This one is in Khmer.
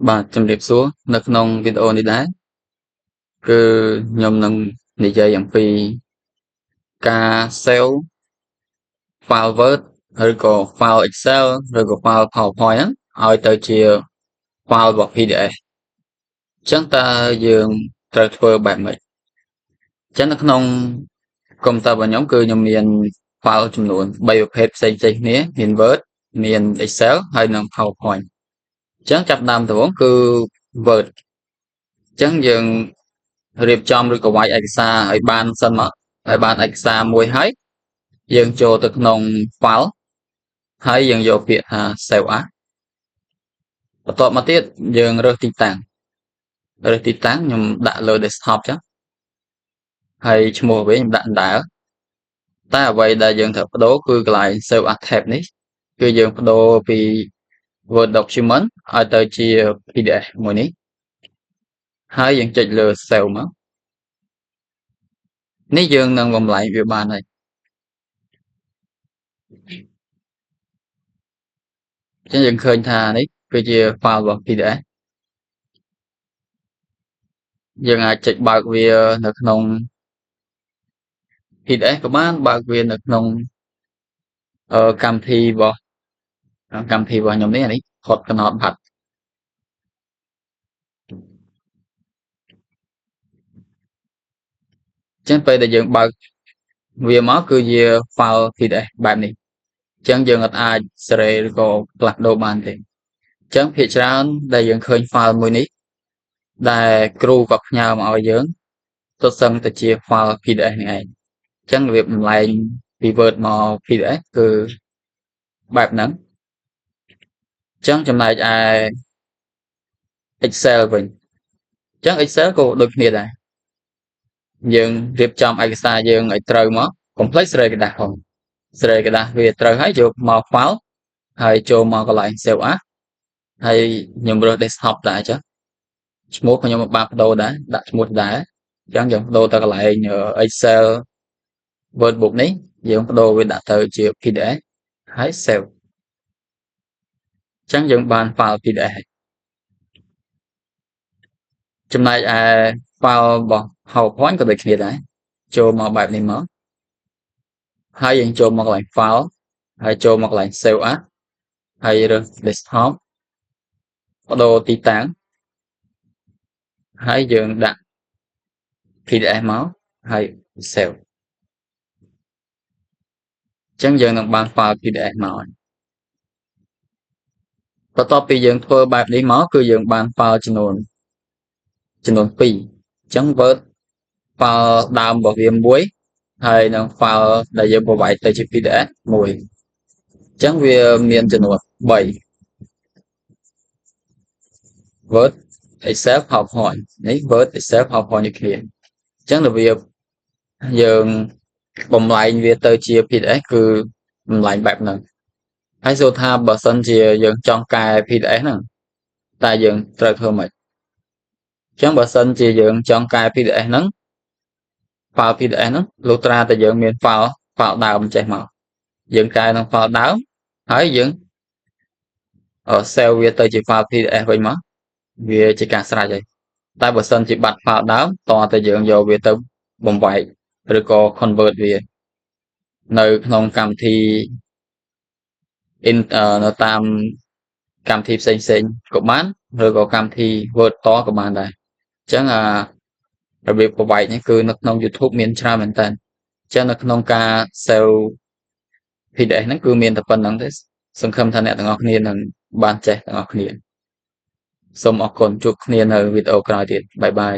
បាទជំរាបសួរនៅក្នុងវីដេអូនេះដែរគឺខ្ញុំនឹងនិយាយអំពីការ save file Word ឬក៏ file Excel ឬក៏ file PowerPoint ហ្នឹងឲ្យទៅជា file របស់ PDF អញ្ចឹងតើយើងត្រូវធ្វើបែបម៉េចអញ្ចឹងនៅក្នុងកុំព្យូទ័ររបស់ខ្ញុំគឺខ្ញុំមាន file ចំនួន3ប្រភេទផ្សេងៗគ្នាមាន Word មាន Excel ហើយនិង PowerPoint អញ្ចឹងចាប់ដើមដំបូងគឺ Word អញ្ចឹងយើងរៀបចំឬក៏វាយឯកសារឲ្យបានសិនមកឲ្យបានឯកសារមួយហើយយើងចូលទៅក្នុង file ហើយយើងយកពាក្យថា save as បន្ទាប់មកទៀតយើងរើសទីតាំងខ្ញុំដាក់លើ desktop ចឹងហើយឈ្មោះវិញខ្ញុំដាក់អណ្ដើតែអ្វីដែលយើងត្រូវបដូរគឺកន្លែង save as tab នេះគឺយើងបដូរពី Word document ឲ្យទៅជា PDF មួយនេះហើយយើងចុចលើ save មកនេះយើងនឹងបំលែងវាបានហើយអញ្ចឹងយើងឃើញថានេះគឺជា file របស់ PDF យើងអាចចុចបើកវានៅក្នុង PDF ក៏បានបើកវានៅក្នុងកម្មវិធីរបស់ខ្ញុំនេះផុតកណោតបាត់អញ្ចឹងពេលដែលយើងបើកវាមកគឺជា file PDF បែបនេះអញ្ចឹងយើងអាចសេរីឬក៏ផ្លាស់ប្ដូរបានទេអញ្ចឹងភាគច្រើនដែលយើងឃើញ file មួយនេះដែលគ្រូក៏ផ្ញើមកឲ្យយើងទន្ទឹមតែជា file PDF នេះឯងអញ្ចឹងរបៀបបំលែងពី Word មក PDF គឺបែបហ្នឹងអញ្ចឹងចំណែកឯ Excel វិញអញ្ចឹង Excel ក៏ដូចគ្នាដែរយើងរៀបចំឯកសារយើងឲ្យត្រូវមកកុំភ្លេចស្រីกระดาษផងស្រីกระดาษវាត្រូវហើយយកមក file ហើយចូលមកកន្លែង save as ហើយខ្ញុំរើស desktop ដែរអញ្ចឹងឈ្មោះខ្ញុំបានបដូរដែរដាក់ឈ្មោះដែរអញ្ចឹងយើងបដូរទៅកន្លែង Excel Wordbook នេះយើងបដូរវាដាក់ទៅជា PDF ហើយ save អញ្ចឹងយើងបាន file PDF ចំណែកឯ file របស់ PowerPoint ក៏ដូចគ្នាដែរចូលមកបែបនេះមកហើយយើងចូលមកកន្លែង file ហើយចូលមកកន្លែង save as ហើយរើស desktop បដូរទីតាំងហើយយើងដាក់ PDF មកហើយ save អញ្ចឹងយើងនឹងបាន file PDF មកហើយបន្ទាប់ពីយើងធ្វើបែបនេះមកគឺយើងបាន file ចំនួន2អញ្ចឹង Word file ដើមរបស់វាមួយហើយនឹង file ដែលយើងប្រវាយទៅជា PDF មួយអញ្ចឹងវាមានចំនួន3 Word Excel PowerPoint នេះ Word Excel PowerPoint នេះគ្នាអញ្ចឹងរបៀបយើងបំលែងវាទៅជា PDF គឺបំលែងបែបហ្នឹងហើយសួរថាបើសិនជាយើងចង់កែ PDF ហ្នឹងតែយើងត្រូវធ្វើម៉េចអញ្ចឹងបើសិនជាយើងចង់កែ PDF ហ្នឹង file PDF ហ្នឹងលុះត្រាតែយើងមាន file ដើមចេះមកយើងកែក្នុង file ដើមហើយយើងsave វាទៅជា file PDF វិញមកវាជាការស្រេចហើយតែបើសិនជាបាត់ file ដើមតោះតែយើងយកវាទៅបំបែកឬក៏ convert វានៅក្នុងកម្មវិធីនៅតាមកម្មវិធីផ្សេងក៏បានឬក៏កម្មវិធី Word តក៏បានដែរអញ្ចឹងរបៀបប្របែកនេះគឺនៅក្នុង YouTube មានច្រើនមែនតើអញ្ចឹងនៅក្នុងការ save PDF ហ្នឹងគឺមានតែប៉ុណ្្នឹងទេសង្ឃឹមថាអ្នកទាំងអស់គ្នានឹងបានចេះទាំងអស់គ្នាសូមអរគុណជួបគ្នានៅវីដេអូក្រោយទៀតបាយបាយ